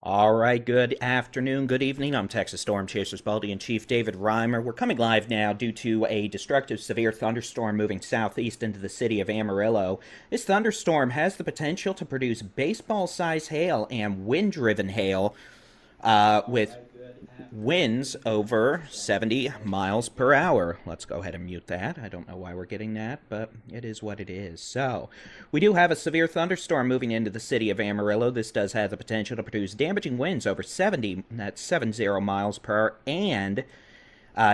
All right, good afternoon, good evening. I'm Texas Storm Chasers Baldy-in-Chief David Reimer. We're coming live now due to a destructive severe thunderstorm moving southeast into the city of Amarillo. This thunderstorm has the potential to produce baseball-sized hail and wind-driven hail with winds over 70 miles per hour. Let's go ahead and mute that. I don't know why we're getting that, but it is what it is. So, we do have a severe thunderstorm moving into the city of Amarillo. This does have the potential to produce damaging winds over 70, that's 70 miles per hour, and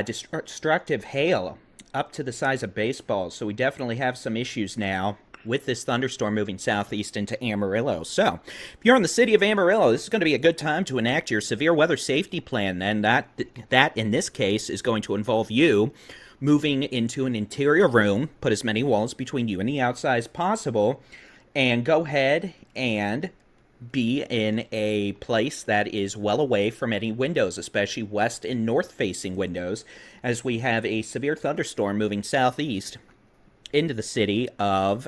destructive hail up to the size of baseballs. So we definitely have some issues now with this thunderstorm moving southeast into Amarillo. So, if you're in the city of Amarillo, this is going to be a good time to enact your severe weather safety plan, and that in this case is going to involve you moving into an interior room, put as many walls between you and the outside as possible, and go ahead and be in a place that is well away from any windows, especially west and north facing windows, as we have a severe thunderstorm moving southeast into the city of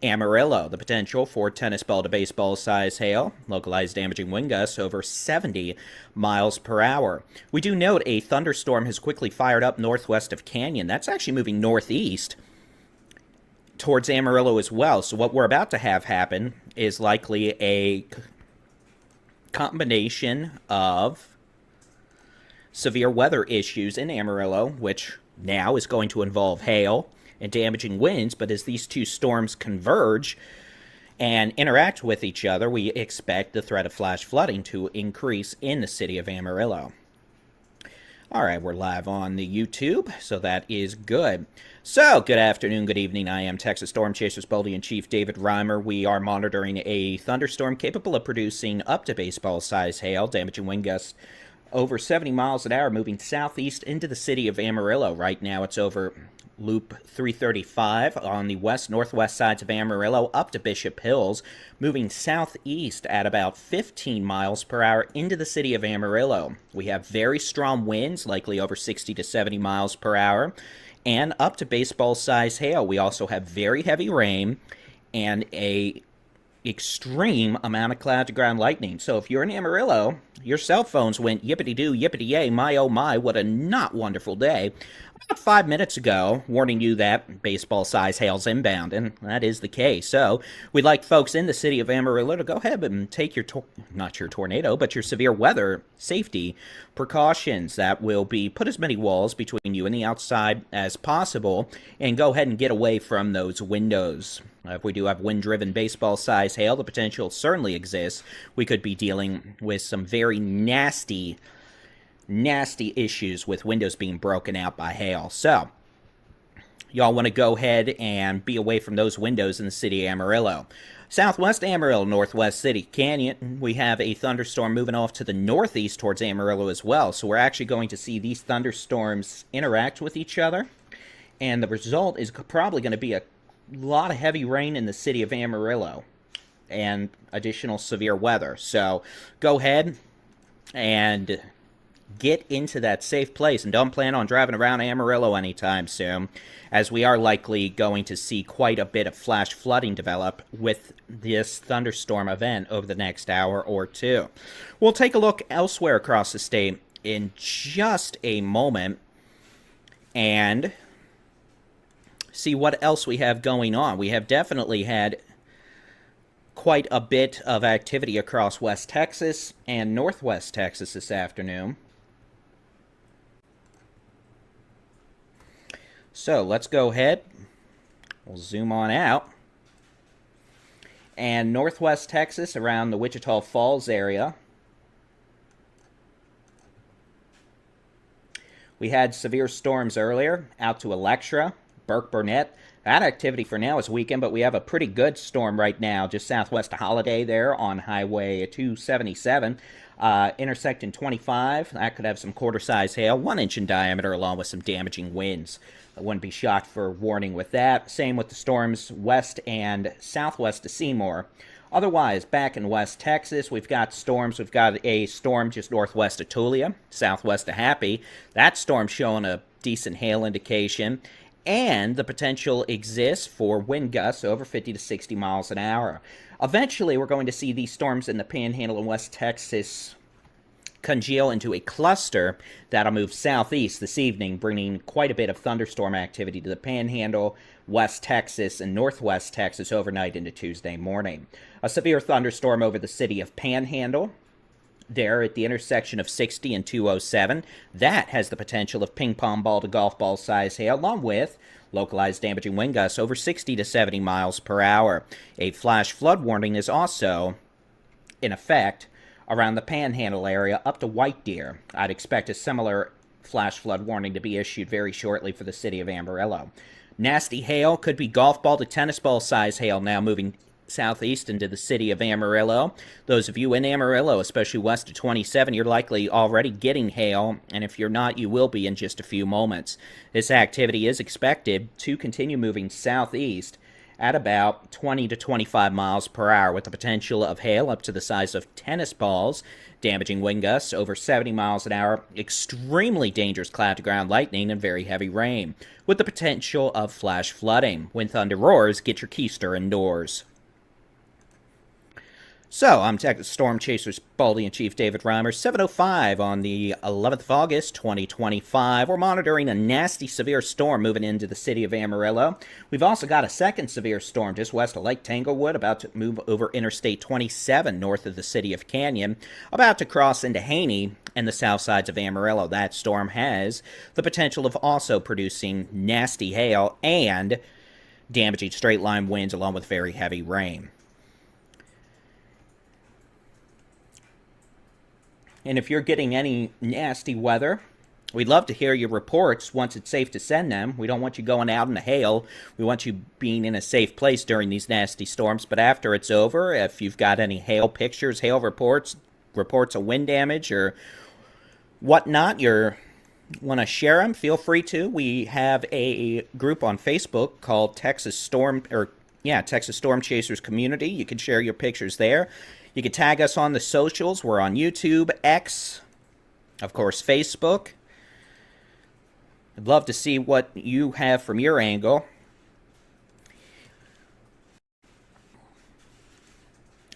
Amarillo. The potential for tennis ball to baseball size hail, localized damaging wind gusts over 70 miles per hour. We do note a thunderstorm has quickly fired up northwest of Canyon. That's actually moving northeast towards Amarillo as well. So what we're about to have happen is likely a combination of severe weather issues in Amarillo, which now is going to involve hail and damaging winds, but as these two storms converge and interact with each other, we expect the threat of flash flooding to increase in the city of Amarillo. All right, we're live on the YouTube, so that is good. So, good afternoon, good evening. I am Texas Storm Chasers Baldy-in-Chief David Reimer. We are monitoring a thunderstorm capable of producing up to baseball-sized hail, damaging wind gusts over 70 miles an hour, moving southeast into the city of Amarillo. Right now, it's over Loop 335 on the west-northwest sides of Amarillo up to Bishop Hills, moving southeast at about 15 miles per hour into the city of Amarillo. We have very strong winds, likely over 60 to 70 miles per hour, and up to baseball-sized hail. We also have very heavy rain and a extreme amount of cloud-to-ground lightning. So if you're in Amarillo, your cell phones went yippity-doo, yippity-yay, my oh my, what a not wonderful day. About 5 minutes ago, warning you that baseball-size hail's inbound, and that is the case. So, we'd like folks in the city of Amarillo to go ahead and take your, not your tornado, but your severe weather safety precautions. That will be put as many walls between you and the outside as possible, and go ahead and get away from those windows. If we do have wind-driven baseball-size hail, the potential certainly exists. We could be dealing with some very nasty issues with windows being broken out by hail. So, y'all want to go ahead and be away from those windows in the city of Amarillo. Southwest Amarillo, northwest city Canyon, we have a thunderstorm moving off to the northeast towards Amarillo as well. So we're actually going to see these thunderstorms interact with each other. And the result is probably going to be a lot of heavy rain in the city of Amarillo and additional severe weather. So go ahead and get into that safe place and don't plan on driving around Amarillo anytime soon, as we are likely going to see quite a bit of flash flooding develop with this thunderstorm event over the next hour or two. We'll take a look elsewhere across the state in just a moment and see what else we have going on. We have definitely had quite a bit of activity across West Texas and Northwest Texas this afternoon. So let's go ahead, we'll zoom on out, and Northwest Texas around the Wichita Falls area. We had severe storms earlier out to Electra, Burke Burnett. That activity for now is weakened, but we have a pretty good storm right now just southwest of Holiday there on Highway 277. Intersecting 25, that could have some quarter-size hail, 1 inch in diameter, along with some damaging winds. I wouldn't be shocked for warning with that. Same with the storms west and southwest of Seymour. Otherwise, back in West Texas, we've got storms. We've got a storm just northwest of Tulia, southwest of Happy. That storm showing a decent hail indication. and the potential exists for wind gusts over 50 to 60 miles an hour. Eventually, we're going to see these storms in the Panhandle and West Texas congeal into a cluster that'll move southeast this evening, bringing quite a bit of thunderstorm activity to the Panhandle, West Texas, and Northwest Texas overnight into Tuesday morning. A severe thunderstorm over the city of Panhandle, there at the intersection of 60 and 207. That has the potential of ping pong ball to golf ball size hail, along with localized damaging wind gusts over 60 to 70 miles per hour. A flash flood warning is also in effect around the Panhandle area up to White Deer. I'd expect a similar flash flood warning to be issued very shortly for the city of Amarillo. Nasty hail could be golf ball to tennis ball size hail now moving southeast into the city of Amarillo. Those of you in Amarillo, especially west of 27, you're likely already getting hail, and if you're not, you will be in just a few moments. This activity is expected to continue moving southeast at about 20 to 25 miles per hour, with the potential of hail up to the size of tennis balls, damaging wind gusts over 70 miles an hour, extremely dangerous cloud-to-ground lightning, and very heavy rain, with the potential of flash flooding. When thunder roars, get your keister indoors. So, I'm Texas Storm Chasers Baldy-in-Chief David Reimer, 7:05 on the 11th of August, 2025. We're monitoring a nasty severe storm moving into the city of Amarillo. We've also got a second severe storm just west of Lake Tanglewood, about to move over Interstate 27 north of the city of Canyon, about to cross into Haney and the south sides of Amarillo. That storm has the potential of also producing nasty hail and damaging straight-line winds along with very heavy rain. And if you're getting any nasty weather, we'd love to hear your reports once it's safe to send them. We don't want you going out in the hail. We want you being in a safe place during these nasty storms. But after it's over, if you've got any hail pictures, hail reports of wind damage or whatnot, you want to share them, feel free to. We have a group on Facebook called Texas Storm Chasers Community. You can share your pictures there. You can tag us on the socials. We're on YouTube, X, of course, Facebook. I'd love to see what you have from your angle.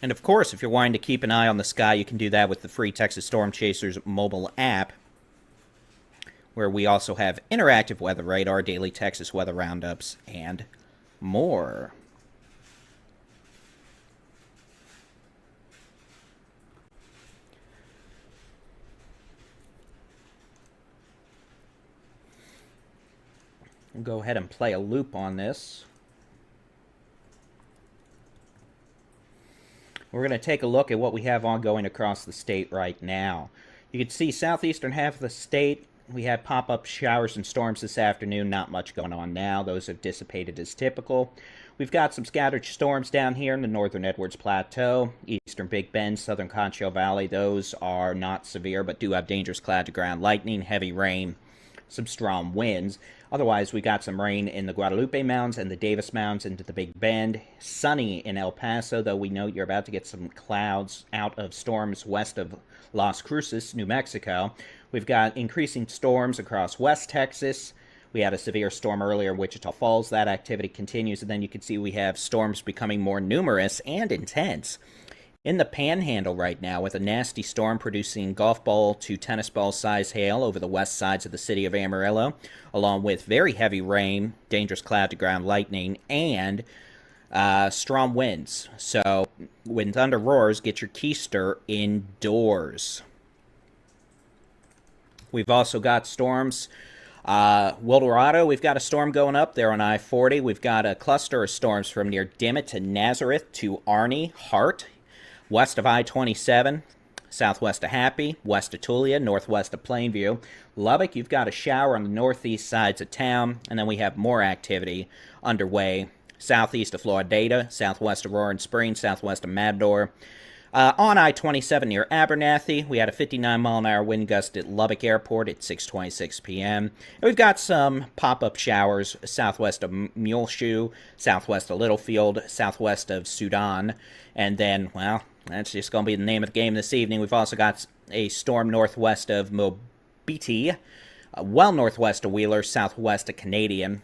And of course, if you're wanting to keep an eye on the sky, you can do that with the free Texas Storm Chasers mobile app, where we also have interactive weather radar, daily Texas weather roundups, and more. We'll go ahead and play a loop on this. We're going to take a look at what we have ongoing across the state right now. You can see southeastern half of the state, we had pop-up showers and storms this afternoon. Not much going on now. Those have dissipated as typical. We've got some scattered storms down here in the northern Edwards Plateau, eastern Big Bend, southern Concho Valley. Those are not severe, but do have dangerous cloud-to-ground lightning, heavy rain, some strong winds. Otherwise, we got some rain in the Guadalupe Mountains and the Davis Mountains into the Big Bend. Sunny in El Paso, though we know you're about to get some clouds out of storms west of Las Cruces, New Mexico. We've got increasing storms across West Texas. We had a severe storm earlier in Wichita Falls. That activity continues, and then you can see we have storms becoming more numerous and intense in the Panhandle right now, with a nasty storm producing golf ball to tennis ball size hail over the west sides of the city of Amarillo, along with very heavy rain, dangerous cloud-to-ground lightning, and strong winds. So when thunder roars, get your keister indoors. We've also got storms. Wildorado, we've got a storm going up there on I-40. We've got a cluster of storms from near Dimmitt to Nazareth to Arney, Hart, west of I-27, southwest of Happy, west of Tulia, northwest of Plainview. Lubbock, you've got a shower on the northeast sides of town, and then we have more activity underway southeast of Floridata, southwest of Roaring Springs, southwest of Matador. On I-27 near Abernathy, we had a 59-mile-an-hour wind gust at Lubbock Airport at 6:26 p.m. And we've got some pop-up showers southwest of Muleshoe, southwest of Littlefield, southwest of Sudan. And then, well, that's just going to be the name of the game this evening. We've also got a storm northwest of Mobiti, well northwest of Wheeler, southwest of Canadian.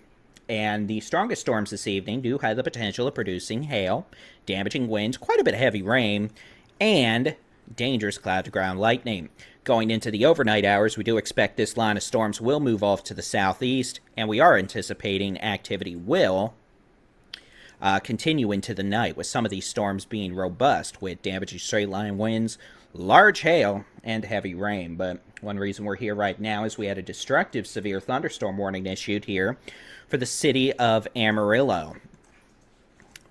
And the strongest storms this evening do have the potential of producing hail, damaging winds, quite a bit of heavy rain, and dangerous cloud-to-ground lightning. Going into the overnight hours, we do expect this line of storms will move off to the southeast, and we are anticipating activity will continue into the night, with some of these storms being robust, with damaging straight-line winds, large hail, and heavy rain. But one reason we're here right now is we had a destructive severe thunderstorm warning issued here for the city of Amarillo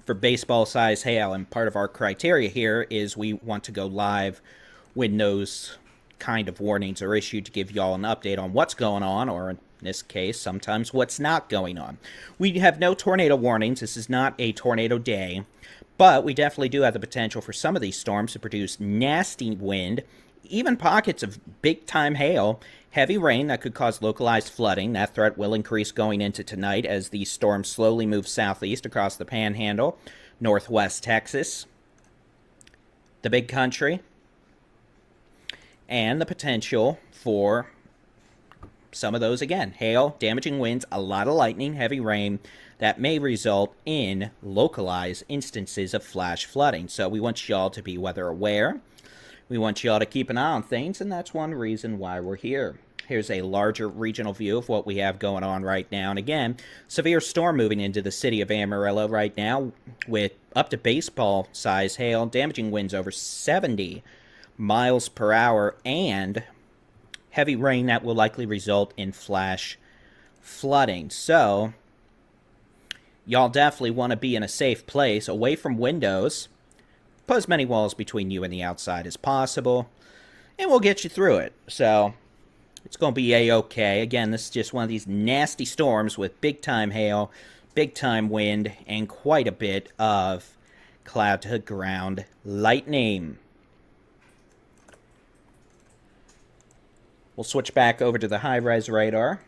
for baseball-size hail. And part of our criteria here is we want to go live when those kind of warnings are issued to give y'all an update on what's going on, or in this case, sometimes what's not going on. We have no tornado warnings. This is not a tornado day, but we definitely do have the potential for some of these storms to produce nasty wind, even pockets of big-time hail, heavy rain that could cause localized flooding. That threat will increase going into tonight as these storms slowly move southeast across the Panhandle, northwest Texas, the Big Country, and the potential for some of those again. Hail, damaging winds, a lot of lightning, heavy rain that may result in localized instances of flash flooding. So we want y'all to be weather aware. We want y'all to keep an eye on things, and that's one reason why we're here. Here's a larger regional view of what we have going on right now. And again, severe storm moving into the city of Amarillo right now with up to baseball-size hail, damaging winds over 70 miles per hour, and heavy rain that will likely result in flash flooding. So y'all definitely want to be in a safe place, away from windows. Put as many walls between you and the outside as possible, and we'll get you through it. So it's going to be a-okay. Again, this is just one of these nasty storms with big-time hail, big-time wind, and quite a bit of cloud-to-ground lightning. We'll switch back over to the high-res radar.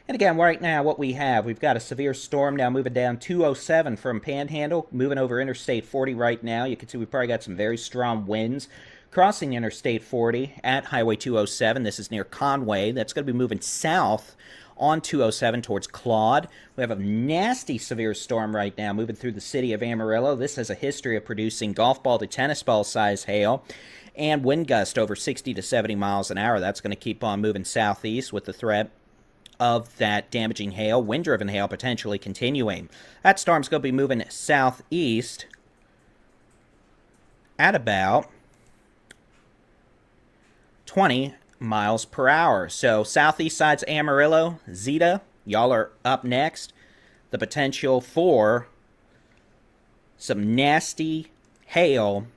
And again, right now, what we have, we've got a severe storm now moving down 207 from Panhandle, moving over Interstate 40 right now. You can see we've probably got some very strong winds crossing Interstate 40 at Highway 207. This is near Conway. That's going to be moving south on 207 towards Claude. We have a nasty severe storm right now moving through the city of Amarillo. This has a history of producing golf ball to tennis ball size hail and wind gust over 60 to 70 miles an hour. That's going to keep on moving southeast with the threat of that damaging hail, wind-driven hail potentially continuing. That storm's going to be moving southeast at about 20 miles per hour. So southeast side's Amarillo, Zeta, y'all are up next. The potential for some nasty hail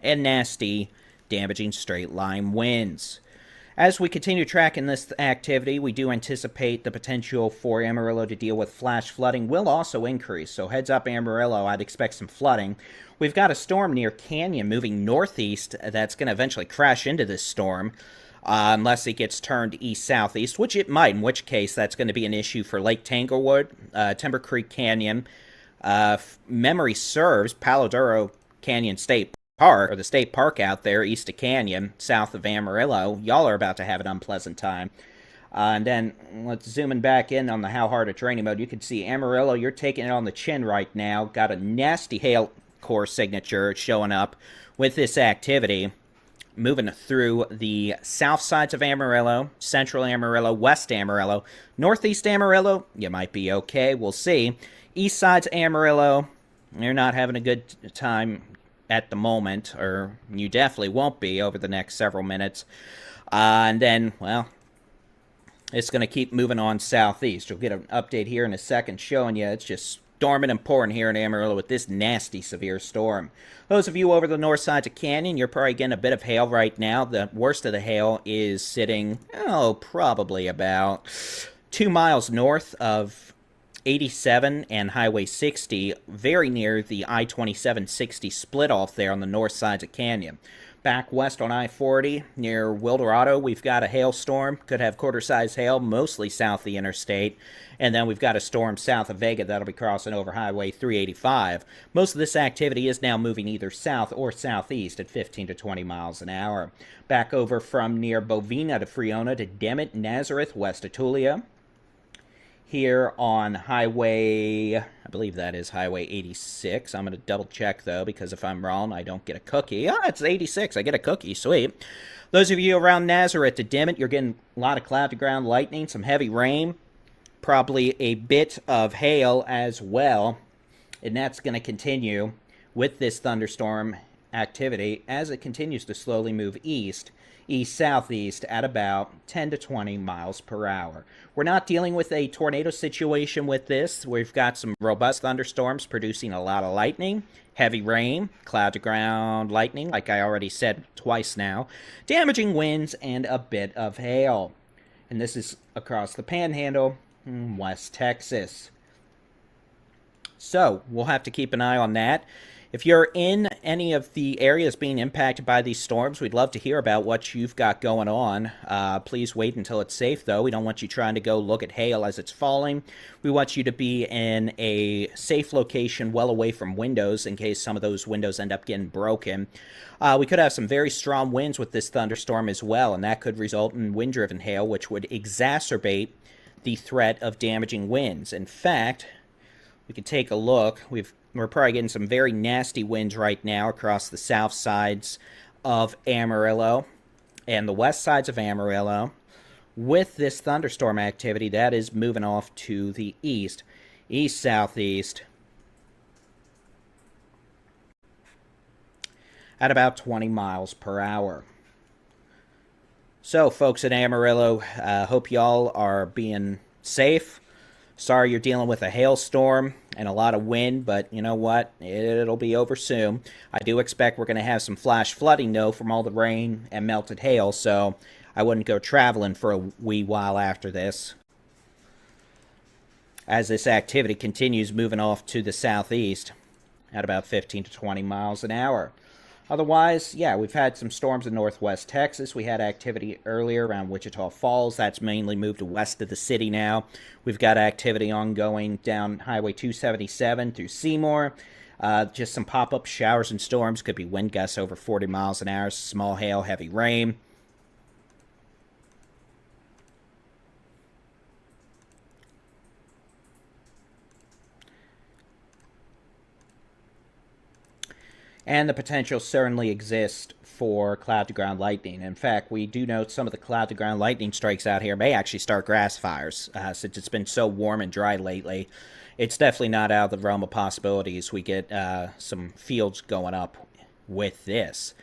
and nasty damaging straight line winds. As we continue tracking this activity, we do anticipate the potential for Amarillo to deal with flash flooding will also increase. So heads up Amarillo, I'd expect some flooding. We've got a storm near Canyon moving northeast that's going to eventually crash into this storm. Unless it gets turned east-southeast, which it might, in which case that's going to be an issue for Lake Tanglewood, Timber Creek Canyon. Memory serves, Palo Duro Canyon State Park, or the state park out there east of Canyon, south of Amarillo. Y'all are about to have an unpleasant time. And then let's zoom in back in on the how hard a training mode. You can see Amarillo, you're taking it on the chin right now. Got a nasty hail core signature showing up with this activity. Moving through the south sides of Amarillo, central Amarillo, west Amarillo, northeast Amarillo, you might be okay, we'll see. East sides Amarillo, you're not having a good time at the moment, or you definitely won't be over the next several minutes. And then, well, it's going to keep moving on southeast. You'll get an update here in a second showing you it's just storming and pouring here in Amarillo with this nasty severe storm. Those of you over the north sides of Canyon, you're probably getting a bit of hail right now. The worst of the hail is sitting, probably about 2 miles north of 87 and Highway 60, very near the I-27-60 split off there on the north sides of Canyon. Back west on I-40 near Wildorado, we've got a hailstorm. Could have quarter-size hail, mostly south of the interstate. And then we've got a storm south of Vega that'll be crossing over Highway 385. Most of this activity is now moving either south or southeast at 15 to 20 miles an hour. Back over from near Bovina to Friona to Demet, Nazareth, west of Tulia. Here on Highway, I believe that is Highway 86. I'm going to double check, though, because if I'm wrong, I don't get a cookie. Ah, it's 86. I get a cookie. Sweet. Those of you around Nazareth to Demet, you're getting a lot of cloud-to-ground lightning, some heavy rain, probably a bit of hail as well. And that's going to continue with this thunderstorm activity as it continues to slowly move east-southeast at about 10 to 20 miles per hour. We're not dealing with a tornado situation with this. We've got some robust thunderstorms producing a lot of lightning, heavy rain, cloud-to-ground lightning, like I already said twice now, damaging winds, and a bit of hail. And this is across the Panhandle, West Texas. So we'll have to keep an eye on that. If you're in any of the areas being impacted by these storms, we'd love to hear about what you've got going on. Please wait until it's safe, though. We don't want you trying to go look at hail as it's falling. We want you to be in a safe location well away from windows in case some of those windows end up getting broken. We could have some very strong winds with this thunderstorm as well, and that could result in wind-driven hail, which would exacerbate the threat of damaging winds. In fact, we could take a look. We're probably getting some very nasty winds right now across the south sides of Amarillo and the west sides of Amarillo. With this thunderstorm activity, that is moving off to the east-southeast, at about 20 miles per hour. So, folks in Amarillo, hope y'all are being safe. Sorry you're dealing with a hailstorm and a lot of wind, but you know what? It'll be over soon. I do expect we're going to have some flash flooding, though, from all the rain and melted hail, so I wouldn't go traveling for a wee while after this. As this activity continues moving off to the southeast at about 15 to 20 miles an hour. Otherwise, yeah, we've had some storms in northwest Texas. We had activity earlier around Wichita Falls. That's mainly moved west of the city now. We've got activity ongoing down Highway 277 through Seymour. Just some pop-up showers and storms. Could be wind gusts over 40 miles an hour, small hail, heavy rain. And the potential certainly exists for cloud-to-ground lightning. In fact, we do note some of the cloud-to-ground lightning strikes out here may actually start grass fires, since it's been so warm and dry lately. It's definitely not out of the realm of possibilities. We get some fields going up with this.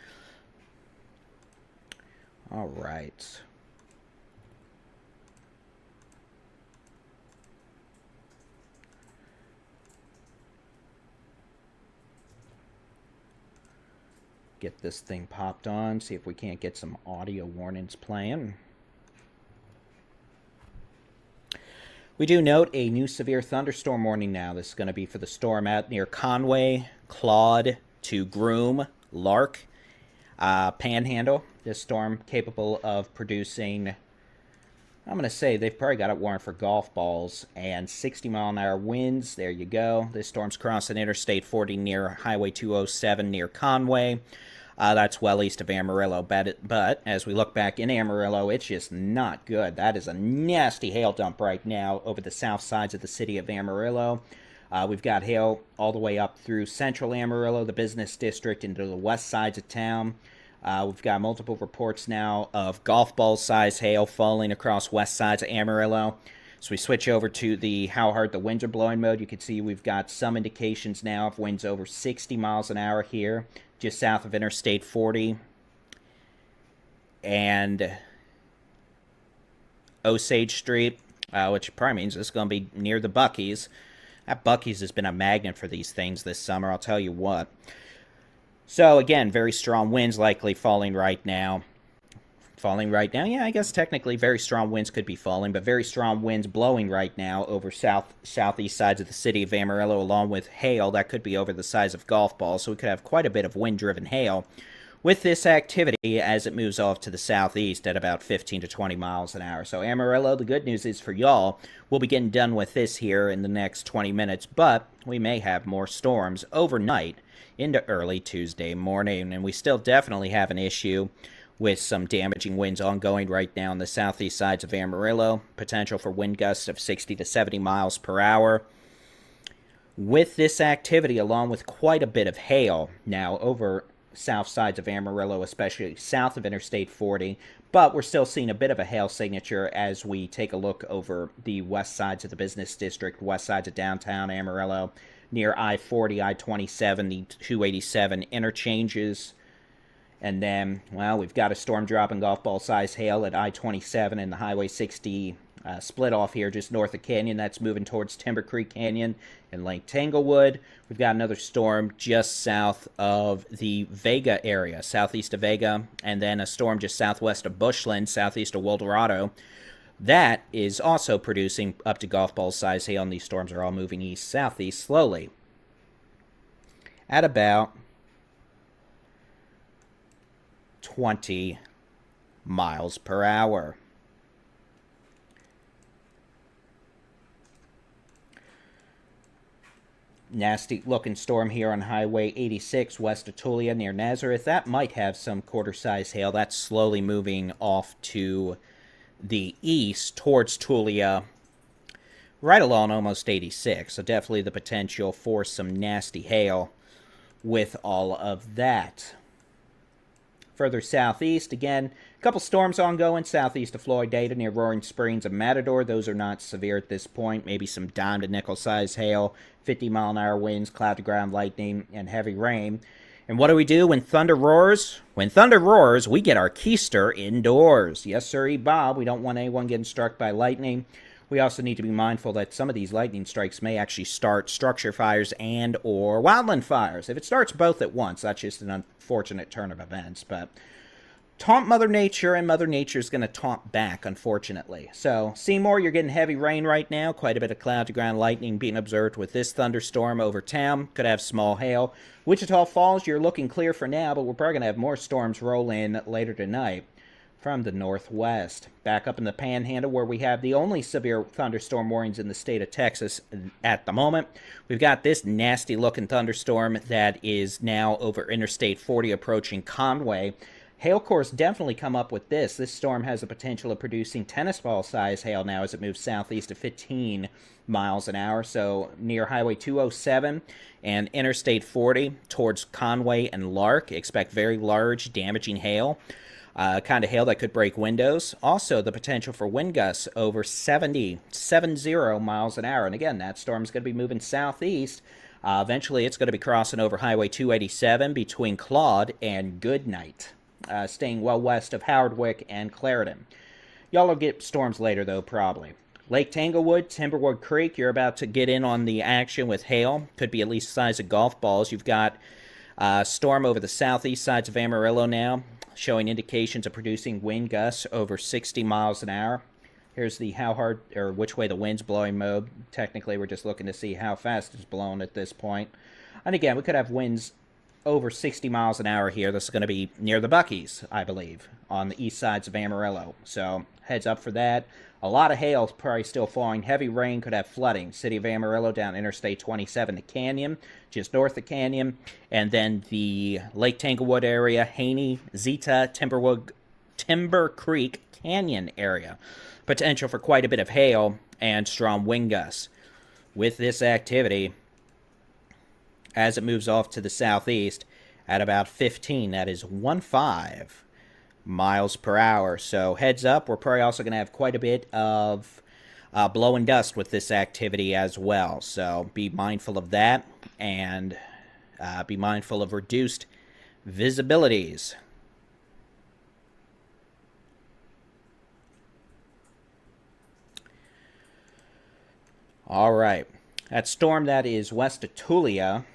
All right. Get this thing popped on, see if we can't get some audio warnings playing. We do note a new severe thunderstorm warning now. This is going to be for the storm out near Conway, Claude to Groom, Lark, Panhandle. This storm capable of producing, I'm going to say they've probably got it warned for golf balls and 60-mile-an-hour winds. There you go. This storm's crossing Interstate 40 near Highway 207 near Conway. That's well east of Amarillo. But as we look back in Amarillo, it's just not good. That is a nasty hail dump right now over the south sides of the city of Amarillo. We've got hail all the way up through central Amarillo, the business district, into the west sides of town. We've got multiple reports now of golf ball size hail falling across west sides of Amarillo. So we switch over to the how hard the winds are blowing mode. You can see we've got some indications now of winds over 60 miles an hour here, just south of Interstate 40 and Osage Street, which probably means it's going to be near the Buc-ee's. That Buc-ee's has been a magnet for these things this summer, I'll tell you what. So, again, very strong winds likely falling right now. Yeah, I guess technically very strong winds could be falling, but very strong winds blowing right now over southeast sides of the city of Amarillo, along with hail that could be over the size of golf balls. So we could have quite a bit of wind-driven hail with this activity as it moves off to the southeast at about 15 to 20 miles an hour. So Amarillo, the good news is for y'all, we'll be getting done with this here in the next 20 minutes, but we may have more storms overnight into early Tuesday morning, and we still definitely have an issue with some damaging winds ongoing right now on the southeast sides of Amarillo. Potential for wind gusts of 60 to 70 miles per hour. With this activity, along with quite a bit of hail now over south sides of Amarillo, especially south of Interstate 40, but we're still seeing a bit of a hail signature as we take a look over the west sides of the business district, west sides of downtown Amarillo, near I-40, I-27, the 287 interchanges. And then, well, we've got a storm dropping golf ball size hail at I-27 and the Highway 60 split off here just north of Canyon. That's moving towards Timber Creek Canyon and Lake Tanglewood. We've got another storm just south of the Vega area, southeast of Vega, and then a storm just southwest of Bushland, southeast of Wildorado. That is also producing up to golf ball size hail, and these storms are all moving east-southeast slowly at about 20 miles per hour. Nasty looking storm here on Highway 86 west of Tulia near Nazareth. That might have some quarter-size hail. That's slowly moving off to the east towards Tulia, right along almost 86. So definitely the potential for some nasty hail with all of that. Further southeast, again, a couple storms ongoing southeast of Floydada near Roaring Springs and Matador. Those are not severe at this point. Maybe some dime to nickel size hail, 50-mile-an-hour winds, cloud-to-ground lightning, and heavy rain. And what do we do when thunder roars? When thunder roars, we get our keister indoors. Yes, sir, Bob. We don't want anyone getting struck by lightning. We also need to be mindful that some of these lightning strikes may actually start structure fires and or wildland fires. If it starts both at once, that's just an unfortunate turn of events. But taunt Mother Nature, and Mother Nature's going to taunt back, unfortunately. So, Seymour, you're getting heavy rain right now. Quite a bit of cloud-to-ground lightning being observed with this thunderstorm over town. Could have small hail. Wichita Falls, you're looking clear for now, but we're probably going to have more storms roll in later tonight from the northwest. Back up in the Panhandle, where we have the only severe thunderstorm warnings in the state of Texas at the moment. We've got this nasty-looking thunderstorm that is now over Interstate 40 approaching Conway. Hail cores definitely come up with this. This storm has the potential of producing tennis ball size hail now as it moves southeast of 15 miles an hour. So near Highway 207 and Interstate 40 towards Conway and Lark. Expect very large damaging hail. Kind of hail that could break windows. Also, the potential for wind gusts over 70 miles an hour. And again, that storm's going to be moving southeast. Eventually, it's going to be crossing over Highway 287 between Claude and Goodnight, staying well west of Howardwick and Clarendon. Y'all will get storms later, though, probably. Lake Tanglewood, Timberwood Creek, you're about to get in on the action with hail. Could be at least the size of golf balls. You've got a storm over the southeast sides of Amarillo now, showing indications of producing wind gusts over 60 miles an hour. Here's the how hard or which way the wind's blowing mode. Technically, we're just looking to see how fast it's blowing at this point. And again, we could have winds over 60 miles an hour here. This is going to be near the Buc-ee's, I believe, on the east sides of Amarillo. So heads up for that. A lot of hail is probably still falling. Heavy rain could have flooding. City of Amarillo down Interstate 27 to Canyon, just north of Canyon. And then the Lake Tanglewood area, Haney, Zeta, Timber Creek Canyon area. Potential for quite a bit of hail and strong wind gusts. With this activity, as it moves off to the southeast at about 15, that is 15 miles per hour. So heads up, we're probably also going to have quite a bit of blowing dust with this activity as well. So be mindful of that, and be mindful of reduced visibilities. All right. That storm that is west of Tulia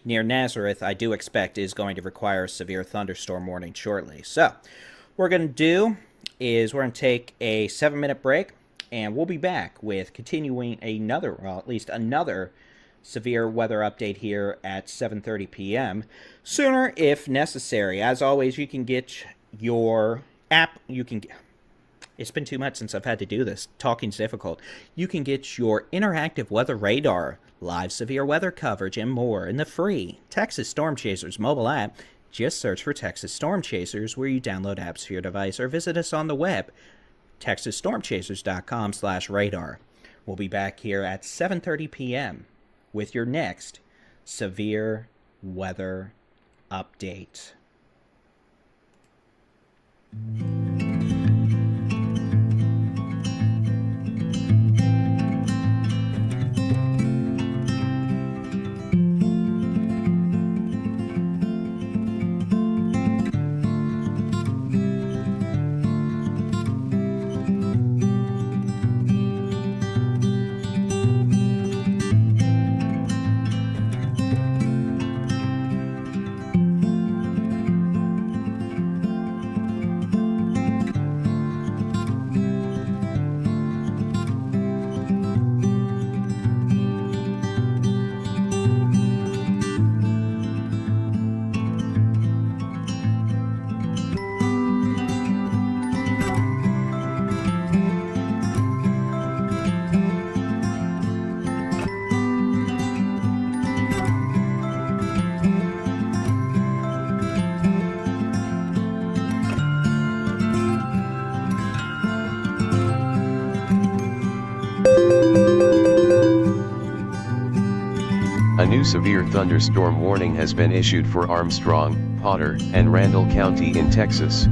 near Nazareth, I do expect is going to require a severe thunderstorm warning shortly. So what we're going to do is we're going to take a 7-minute break, and we'll be back with continuing another, well, at least another severe weather update here at 7:30 p.m. Sooner if necessary. As always, you can get your app. It's been 2 months since I've had to do this. Talking's difficult. You can get your interactive weather radar, live severe weather coverage, and more in the free Texas Storm Chasers mobile app. Just search for Texas Storm Chasers where you download apps for your device or visit us on the web, texasstormchasers.com/radar. We'll be back here at 7:30 p.m. with your next severe weather update. A new severe thunderstorm warning has been issued for Armstrong, Potter, and Randall County in Texas.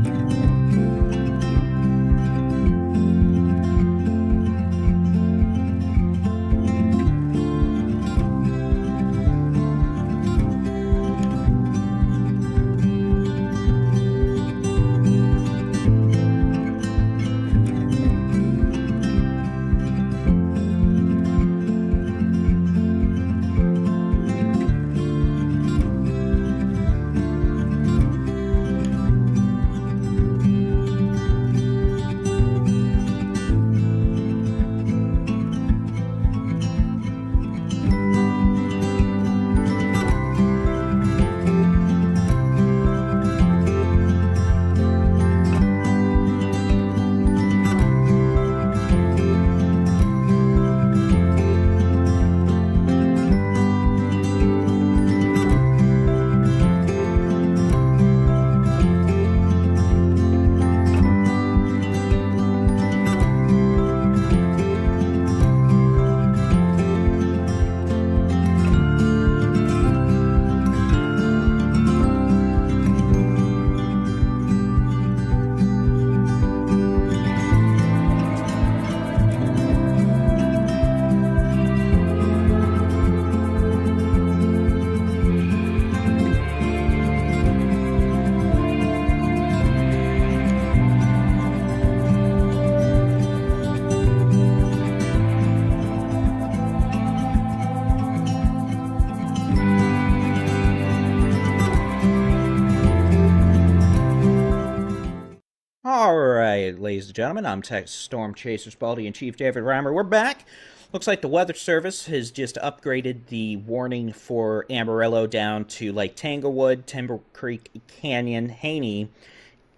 Ladies and gentlemen, I'm Texas Storm Chasers Baldy-in-Chief David Reimer. We're back. Looks like the Weather Service has just upgraded the warning for Amarillo down to Lake Tanglewood, Timber Creek Canyon, Haney,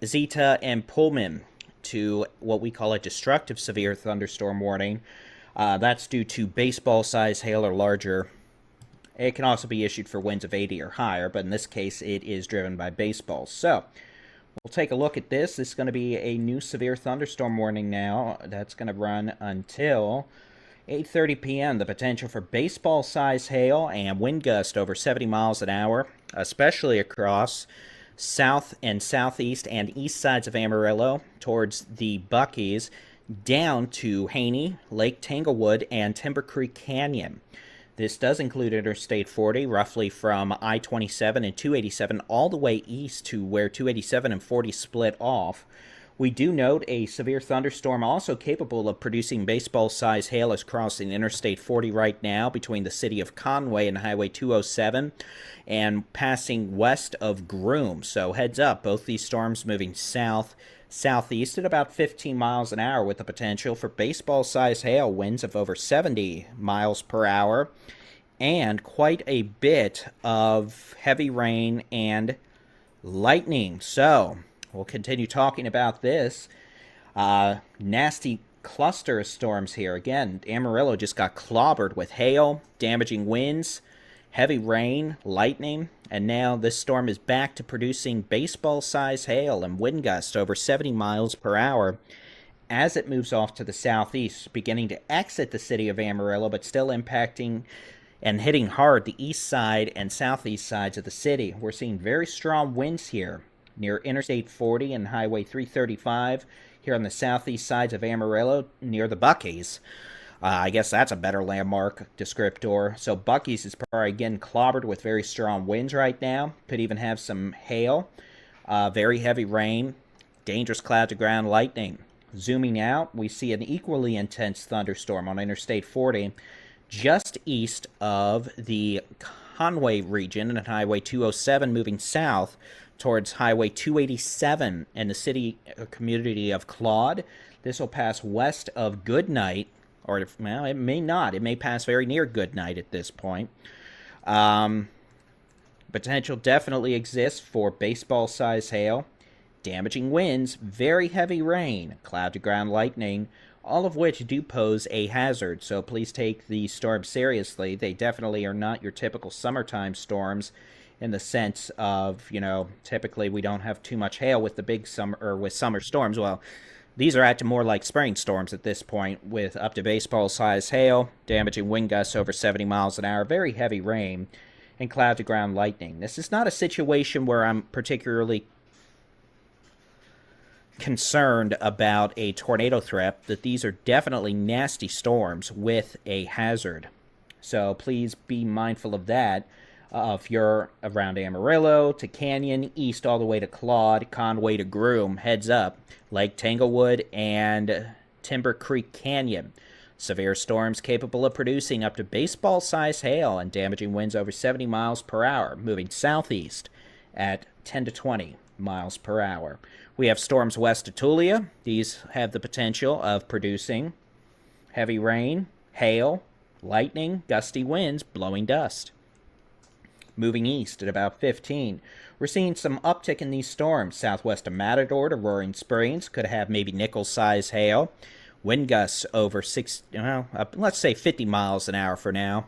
Zeta, and Pullman to what we call a destructive severe thunderstorm warning. That's due to baseball-sized hail or larger. It can also be issued for winds of 80 or higher, but in this case, it is driven by baseballs. So, we'll take a look at this. This is going to be a new severe thunderstorm warning now. That's going to run until 8:30 p.m. The potential for baseball-sized hail and wind gust over 70 miles an hour, especially across south and southeast and east sides of Amarillo towards the Buckies, down to Haney, Lake Tanglewood, and Timber Creek Canyon. This does include Interstate 40, roughly from I-27 and 287 all the way east to where 287 and 40 split off. We do note a severe thunderstorm also capable of producing baseball-sized hail is crossing Interstate 40 right now between the city of Conway and Highway 207 and passing west of Groom. So heads up, both these storms moving southeast at about 15 miles an hour with the potential for baseball-sized hail, winds of over 70 miles per hour, and quite a bit of heavy rain and lightning. So we'll continue talking about this. Nasty cluster of storms here. Again, Amarillo just got clobbered with hail, damaging winds, heavy rain, lightning, and now this storm is back to producing baseball-sized hail and wind gusts over 70 miles per hour as it moves off to the southeast, beginning to exit the city of Amarillo, but still impacting and hitting hard the east side and southeast sides of the city. We're seeing very strong winds here near Interstate 40 and Highway 335 here on the southeast sides of Amarillo near the Buc-ee's. I guess that's a better landmark descriptor. So Buc-ee's is probably again clobbered with very strong winds right now. Could even have some hail, very heavy rain, dangerous cloud to ground lightning. Zooming out, we see an equally intense thunderstorm on Interstate 40 just east of the Conway region and Highway 207 moving south towards Highway 287 and the city community of Claude. This will pass west of Goodnight, or, well, it may not. It may pass very near Goodnight at this point. Potential definitely exists for baseball-sized hail, damaging winds, very heavy rain, cloud-to-ground lightning, all of which do pose a hazard. So please take these storms seriously. They definitely are not your typical summertime storms in the sense of, typically we don't have too much hail with the big summer or with summer storms. Well, these are acting more like spring storms at this point with up to baseball-sized hail, damaging wind gusts over 70 miles an hour, very heavy rain, and cloud-to-ground lightning. This is not a situation where I'm particularly concerned about a tornado threat, that these are definitely nasty storms with a hazard. So please be mindful of that. If you're around Amarillo to Canyon, east all the way to Claude, Conway to Groom, heads up, Lake Tanglewood and Timber Creek Canyon. Severe storms capable of producing up to baseball-sized hail and damaging winds over 70 miles per hour, moving southeast at 10 to 20 miles per hour. We have storms west of Tulia. These have the potential of producing heavy rain, hail, lightning, gusty winds, blowing dust. Moving east at about 15. We're seeing some uptick in these storms. Southwest of Matador to Roaring Springs could have maybe nickel-sized hail. Wind gusts over let's say 50 miles an hour for now.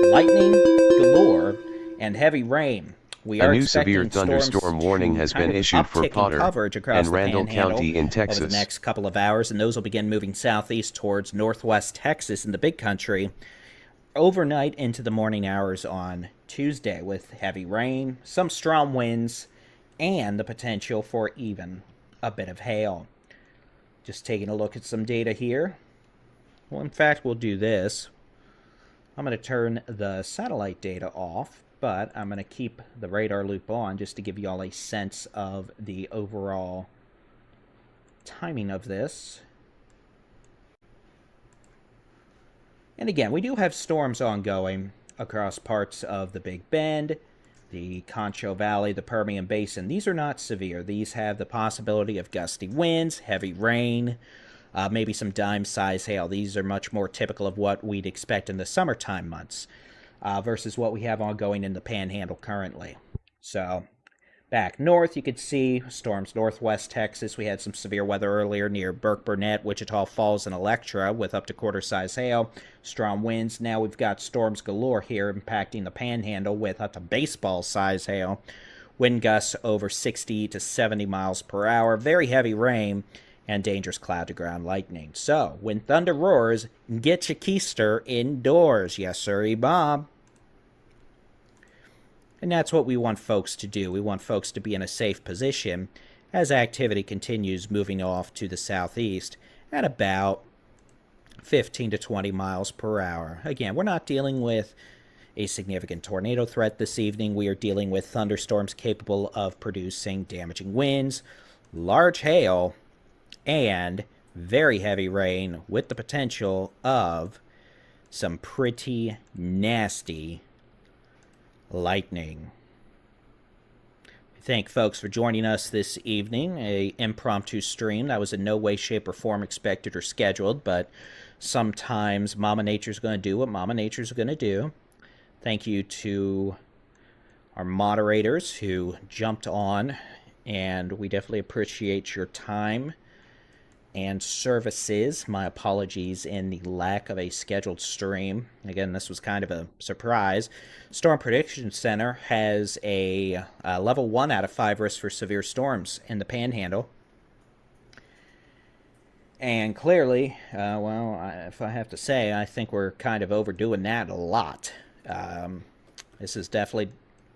Lightning galore and heavy rain. We are a new severe thunderstorm warning has been issued for Potter and Randall County in Texas over the next couple of hours, and those will begin moving southeast towards northwest Texas in the Big Country overnight into the morning hours on Tuesday, with heavy rain, some strong winds, and the potential for even a bit of hail. Just taking a look at some data here. Well, in fact, we'll do this. I'm going to turn the satellite data off, but I'm going to keep the radar loop on just to give you all a sense of the overall timing of this. And again, we do have storms ongoing across parts of the Big Bend, the Concho Valley, the Permian Basin. These are not severe. These have the possibility of gusty winds, heavy rain, maybe some dime-sized hail. These are much more typical of what we'd expect in the summertime months versus what we have ongoing in the Panhandle currently. So back north, you could see storms northwest Texas. We had some severe weather earlier near Burke Burnett, Wichita Falls, and Electra with up to quarter-size hail, strong winds. Now we've got storms galore here impacting the Panhandle with up to baseball-size hail, wind gusts over 60 to 70 miles per hour, very heavy rain, and dangerous cloud-to-ground lightning. So when thunder roars, get your keister indoors. Yes, sirree, Bob. And that's what we want folks to do. We want folks to be in a safe position as activity continues moving off to the southeast at about 15 to 20 miles per hour. Again, we're not dealing with a significant tornado threat this evening. We are dealing with thunderstorms capable of producing damaging winds, large hail, and very heavy rain with the potential of some pretty nasty lightning. Thank folks for joining us this evening. A impromptu stream that was in no way, shape, or form expected or scheduled, but sometimes Mama Nature's going to do what Mama Nature's going to do. Thank you to our moderators who jumped on, and we definitely appreciate your time and services. My apologies in the lack of a scheduled stream. Again, this was kind of a surprise. Storm Prediction Center has a level 1 out of 5 risk for severe storms in the Panhandle. And clearly, if I have to say, I think we're kind of overdoing that a lot. This is definitely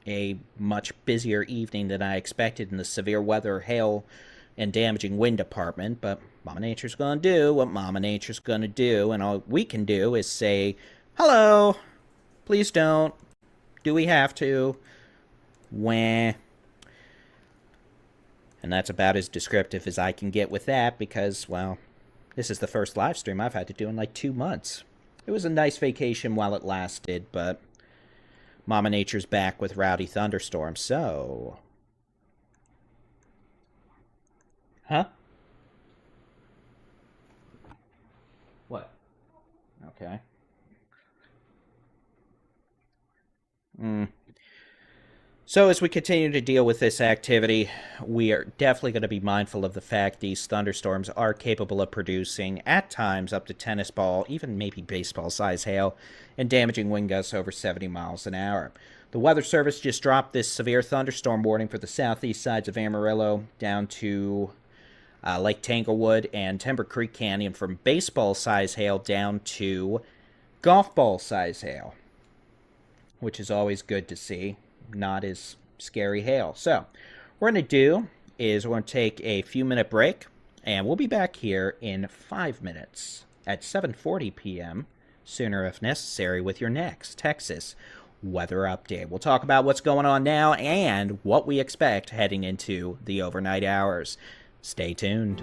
a much busier evening than I expected in the severe weather, hail, and damaging wind department, but Mama Nature's gonna do what Mama Nature's gonna do, and all we can do is say, hello, please don't, do we have to, wah. And that's about as descriptive as I can get with that, because, well, this is the first live stream I've had to do in like 2 months. It was a nice vacation while it lasted, but Mama Nature's back with rowdy thunderstorms, so... Huh? What? Okay. So as we continue to deal with this activity, we are definitely going to be mindful of the fact these thunderstorms are capable of producing, at times, up to tennis ball, even maybe baseball size hail, and damaging wind gusts over 70 miles an hour. The Weather Service just dropped this severe thunderstorm warning for the southeast sides of Amarillo down to Lake Tanglewood and Timber Creek Canyon, from baseball size hail down to golf ball size hail, which is always good to see. Not as scary hail. So what we're going to do is we're going to take a few minute break, and we'll be back here in 5 minutes at 7:40 p.m. sooner if necessary with your next Texas weather update. We'll talk about what's going on now and what we expect heading into the overnight hours. Stay tuned.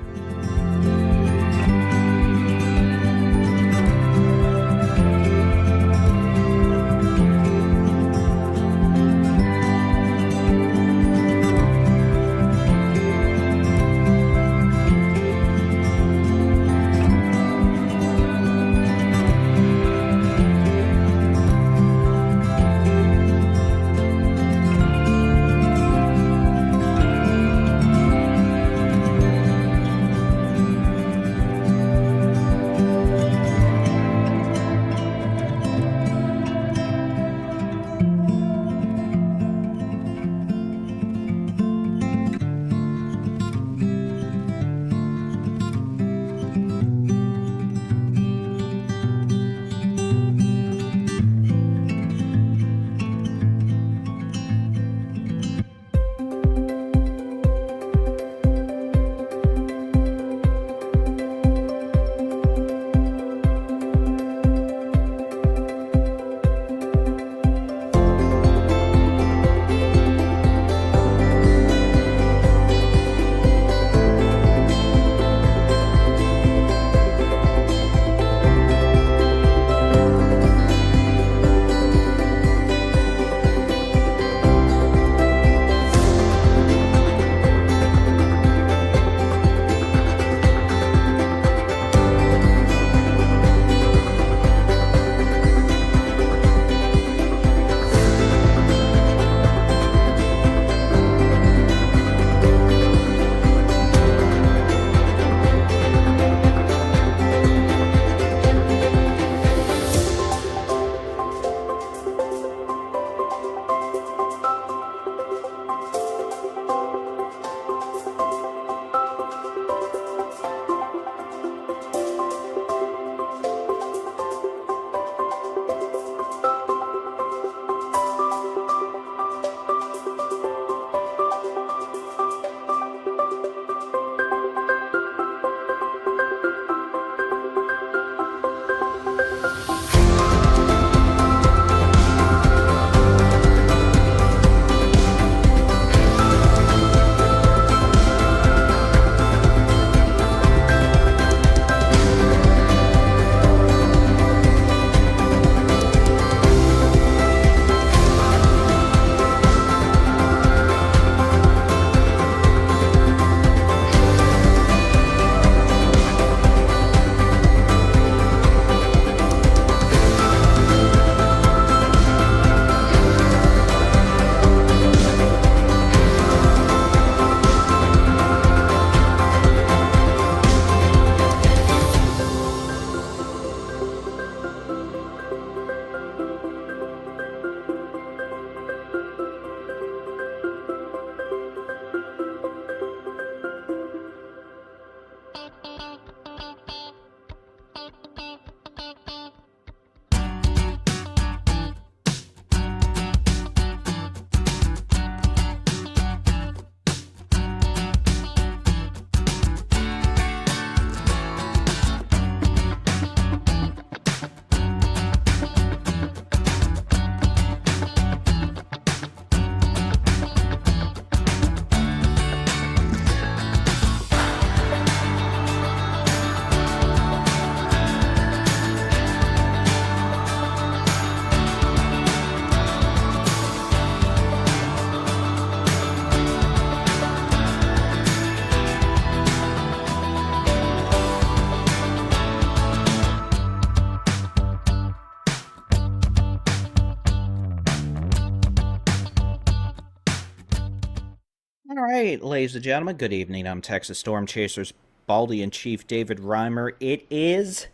All right, ladies and gentlemen, good evening. I'm Texas Storm Chasers Baldy-in-Chief David Reimer. It is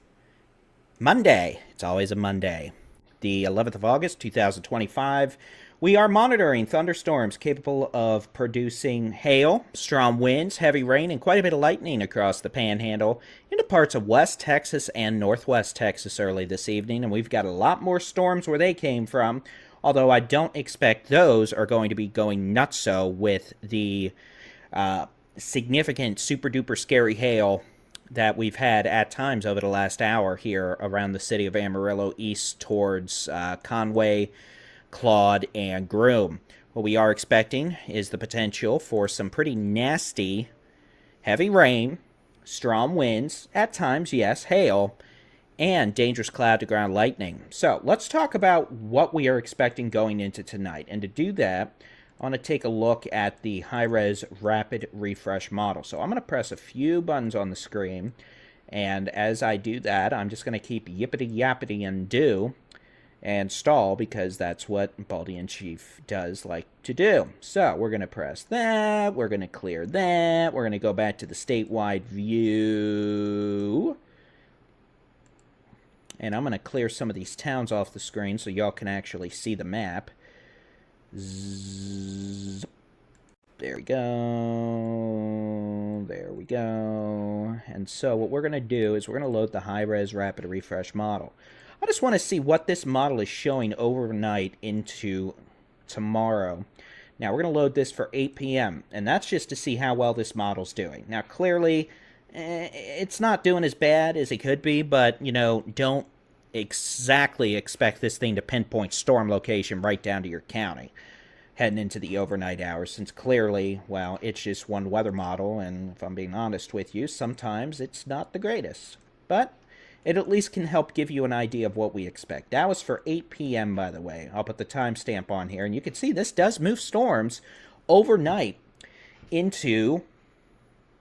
Monday. It's always a Monday. The 11th of August, 2025. We are monitoring thunderstorms capable of producing hail, strong winds, heavy rain, and quite a bit of lightning across the Panhandle into parts of West Texas and Northwest Texas early this evening. And we've got a lot more storms where they came from, although I don't expect those are going to be going nutso with the significant super-duper scary hail that we've had at times over the last hour here around the city of Amarillo east towards Conway, Claude, and Groom. What we are expecting is the potential for some pretty nasty heavy rain, strong winds, at times, yes, hail, and dangerous cloud-to-ground lightning. So let's talk about what we are expecting going into tonight. And to do that, I want to take a look at the high-res rapid refresh model. So I'm going to press a few buttons on the screen, and as I do that, I'm just going to keep yippity-yappity and do and stall, because that's what Baldy-in-Chief does like to do. So we're going to press that, we're going to clear that, we're going to go back to the statewide view, and I'm going to clear some of these towns off the screen so y'all can actually see the map. Zzz. There we go. There we go. And so what we're going to do is we're going to load the high-res rapid refresh model. I just want to see what this model is showing overnight into tomorrow. Now, we're going to load this for 8 p.m., and that's just to see how well this model's doing. Now, clearly, it's not doing as bad as it could be, but, you know, don't exactly expect this thing to pinpoint storm location right down to your county heading into the overnight hours, since clearly, well, it's just one weather model, and if I'm being honest with you, sometimes it's not the greatest. But it at least can help give you an idea of what we expect. That was for 8 p.m., by the way. I'll put the timestamp on here, and you can see this does move storms overnight into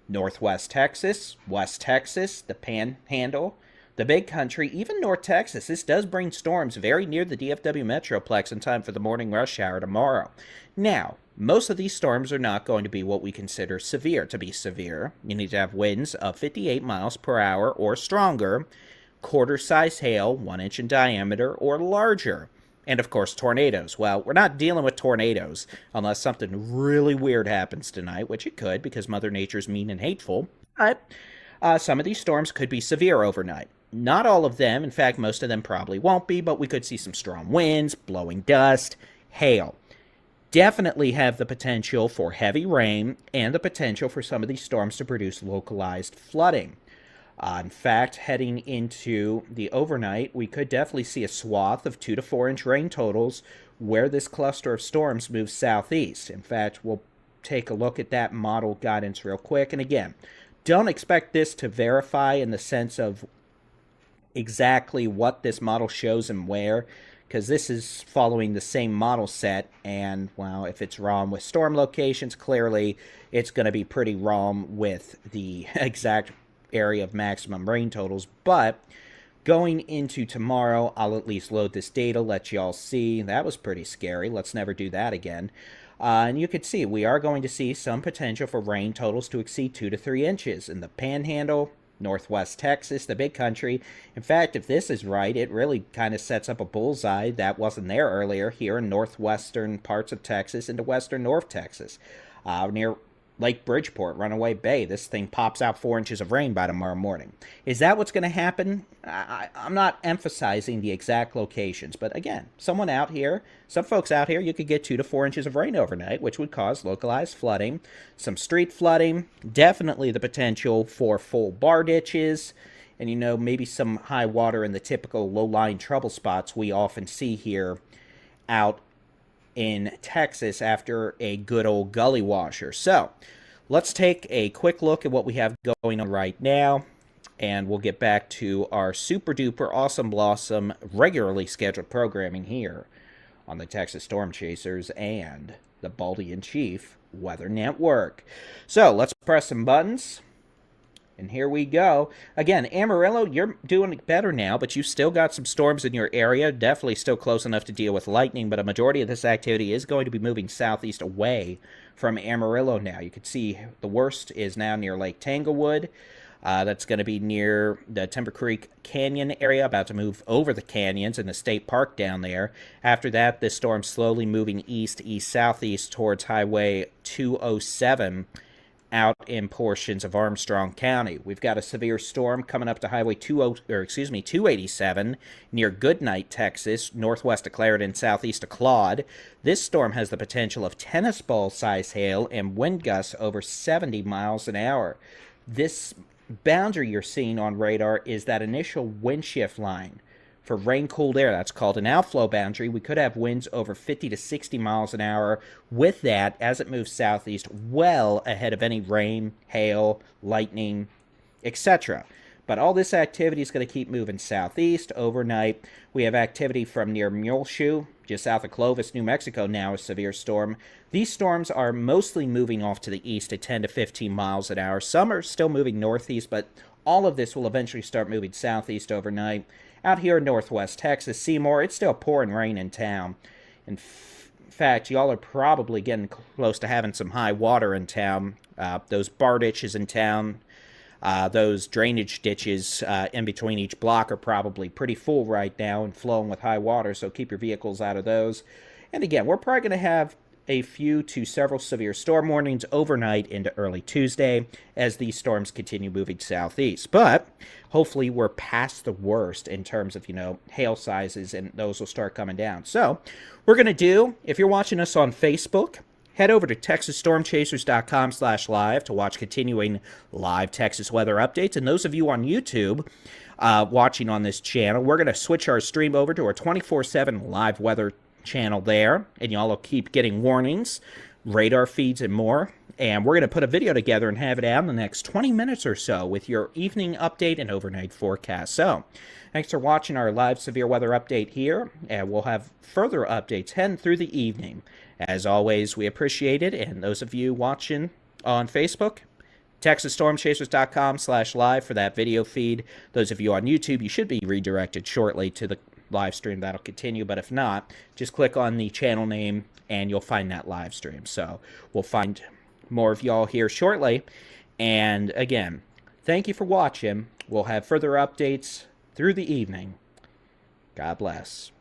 Northwest Texas, West Texas, the Panhandle, the Big Country, even North Texas. This does bring storms very near the DFW Metroplex in time for the morning rush hour tomorrow. Now, most of these storms are not going to be what we consider severe. To be severe, you need to have winds of 58 miles per hour or stronger, quarter-size hail, 1 inch in diameter or larger, and of course tornadoes. Well, we're not dealing with tornadoes unless something really weird happens tonight, which it could, because Mother Nature's mean and hateful. But some of these storms could be severe overnight. Not all of them, in fact, most of them probably won't be, but we could see some strong winds, blowing dust, hail. Definitely have the potential for heavy rain and the potential for some of these storms to produce localized flooding. In fact, heading into the overnight, we could definitely see a swath of 2 to 4 inch rain totals where this cluster of storms moves southeast. In fact, we'll take a look at that model guidance real quick. And again, don't expect this to verify in the sense of exactly what this model shows and where, because this is following the same model set, and, well, if it's wrong with storm locations, clearly it's going to be pretty wrong with the exact area of maximum rain totals. But going into tomorrow, I'll at least load this data, let y'all see. That was pretty scary. Let's never do that again. And you can see we are going to see some potential for rain totals to exceed 2 to 3 inches in the Panhandle, Northwest Texas, the Big Country. In fact, if this is right, it really kind of sets up a bullseye that wasn't there earlier here in northwestern parts of Texas into western North Texas. Near Lake Bridgeport, Runaway Bay, this thing pops out 4 inches of rain by tomorrow morning. Is that what's going to happen? I'm not emphasizing the exact locations, but again, some folks out here, you could get 2 to 4 inches of rain overnight, which would cause localized flooding, some street flooding, definitely the potential for full bar ditches, and, you know, maybe some high water in the typical low-lying trouble spots we often see here out in Texas after a good old gully washer. So let's take a quick look at what we have going on right now, and we'll get back to our super duper awesome blossom regularly scheduled programming here on the Texas Storm Chasers and the Baldy-in-Chief Weather Network. So let's press some buttons And here we go. Again, Amarillo, you're doing better now, but you've still got some storms in your area. Definitely still close enough to deal with lightning, but a majority of this activity is going to be moving southeast away from Amarillo now. You can see the worst is now near Lake Tanglewood. That's going to be near the Timber Creek Canyon area, about to move over the canyons in the state park down there. After that, this storm's slowly moving east, southeast towards Highway 207 out in portions of Armstrong County. We've got a severe storm coming up to Highway 287 near Goodnight, Texas, northwest of Clarendon, southeast of Claude. This storm has the potential of tennis ball size hail and wind gusts over 70 miles an hour. This boundary you're seeing on radar is that initial wind shift line for rain-cooled air. That's called an outflow boundary. We could have winds over 50 to 60 miles an hour with that as it moves southeast, well ahead of any rain, hail, lightning, etc. But all this activity is going to keep moving southeast overnight. We have activity from near Muleshoe, just south of Clovis, New Mexico, now a severe storm. These storms are mostly moving off to the east at 10 to 15 miles an hour. Some are still moving northeast, but all of this will eventually start moving southeast overnight. Out here in northwest Texas, Seymour, it's still pouring rain in town. In fact, y'all are probably getting close to having some high water in town. Those bar ditches in town, those drainage ditches in between each block are probably pretty full right now and flowing with high water, so keep your vehicles out of those. And again, we're probably going to have a few to several severe storm warnings overnight into early Tuesday as these storms continue moving southeast. But hopefully we're past the worst in terms of, hail sizes, and those will start coming down. So we're going to do, if you're watching us on Facebook, head over to TexasStormChasers.com/live to watch continuing live Texas weather updates. And those of you on YouTube watching on this channel, we're going to switch our stream over to our 24/7 live weather channel there, and y'all will keep getting warnings, radar feeds, and more. And we're going to put a video together and have it out in the next 20 minutes or so with your evening update and overnight forecast. So thanks for watching our live severe weather update here, and we'll have further updates heading through the evening. As always, we appreciate it, and those of you watching on Facebook, TexasStormChasers.com/live for that video feed. Those of you on YouTube, you should be redirected shortly to the live stream. That'll continue, but if not, just click on the channel name and you'll find that live stream. So we'll find more of y'all here shortly. And again, thank you for watching. We'll have further updates through the evening. God bless.